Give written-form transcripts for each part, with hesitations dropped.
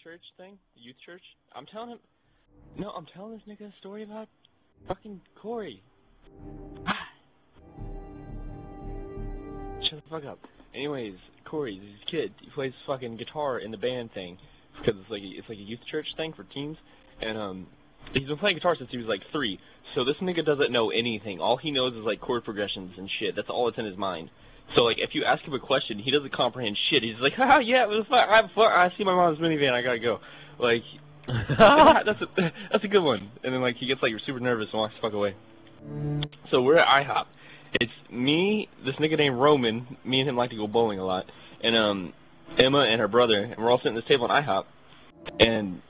church thing, the youth church. I'm telling him, no, I'm telling this nigga a story about fucking Corey. Shut the fuck up. Anyways, Corey, he's a kid. He plays fucking guitar in the band thing because it's like a youth church thing for teens, and he's been playing guitar since he was like 3. So this nigga doesn't know anything. All he knows is like chord progressions and shit. That's all that's in his mind. So like if you ask him a question, he doesn't comprehend shit. He's like, haha, yeah, it was fun. I see my mom's minivan. I gotta go. Like that's a good one. And then like he gets like super nervous and walks the fuck away. So we're at IHOP. It's me, this nigga named Roman. Me and him like to go bowling a lot. And Emma and her brother, and we're all sitting at this table in IHOP. And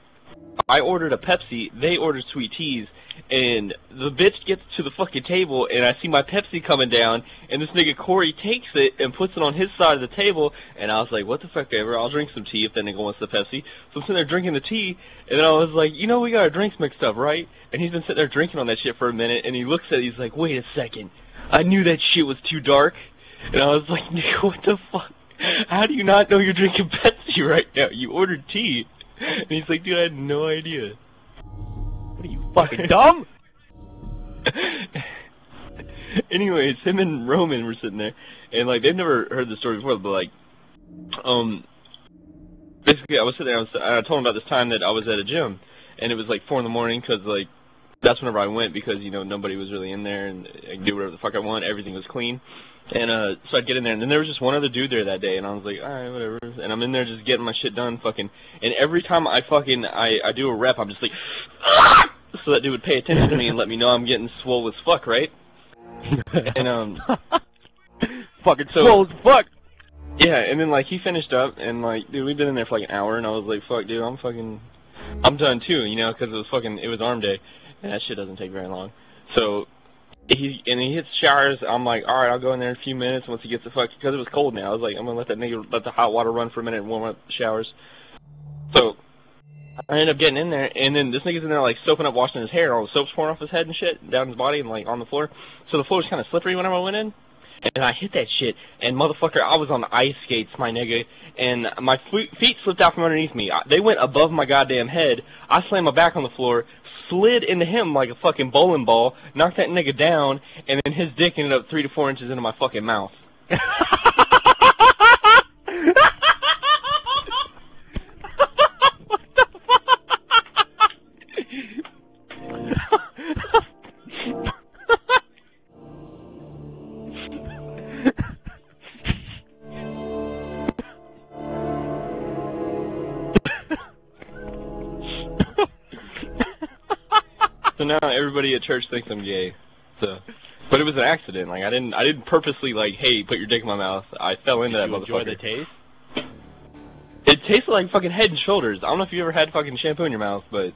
I ordered a Pepsi, they ordered sweet teas, and the bitch gets to the fucking table, and I see my Pepsi coming down, and this nigga Corey takes it and puts it on his side of the table, and I was like, what the fuck ever, I'll drink some tea if that nigga wants the Pepsi. So I'm sitting there drinking the tea, and then I was like, you know we got our drinks mixed up, right? And he's been sitting there drinking on that shit for a minute, and he looks at it, he's like, wait a second, I knew that shit was too dark. And I was like, nigga, what the fuck? How do you not know you're drinking Pepsi right now? You ordered tea. And he's like, dude, I had no idea. What are you, fucking dumb? Anyways, him and Roman were sitting there, and like they've never heard the story before, but like, basically I was sitting there, I told him about this time that I was at a gym, and it was like 4 in the morning, because like that's whenever I went, because you know nobody was really in there, and I could do whatever the fuck I want, everything was clean. And so I'd get in there, and then there was just one other dude there that day, and I was like, alright, whatever. And I'm in there just getting my shit done, fucking. And every time I do a rep, I'm just like, ah! So that dude would pay attention to me and let me know I'm getting swole as fuck, right? And fucking swole as fuck. Yeah, and then like he finished up, and like, dude, we'd been in there for like an hour, and I was like, fuck, dude, I'm done too, you know, because it was arm day, and that shit doesn't take very long. So. He hits showers. I'm like, all right, I'll go in there in a few minutes. Once he gets the fuck, because it was cold now, I was like, I'm gonna let the hot water run for a minute and warm up the showers. So I ended up getting in there, and then this nigga's in there like soaping up, washing his hair. All the soap's pouring off his head and shit, down his body and like on the floor. So the floor was kind of slippery whenever I went in, and I hit that shit. And motherfucker, I was on the ice skates, my nigga, and my feet slipped out from underneath me. They went above my goddamn head. I slammed my back on the floor, slid into him like a fucking bowling ball, knocked that nigga down, and then his dick ended up 3 to 4 inches into my fucking mouth. What the fuck? So now everybody at church thinks I'm gay. So, but it was an accident. Like I didn't purposely like, hey, put your dick in my mouth. I fell into that motherfucker. Did you enjoy the taste? It tasted like fucking Head and Shoulders. I don't know if you ever had fucking shampoo in your mouth, but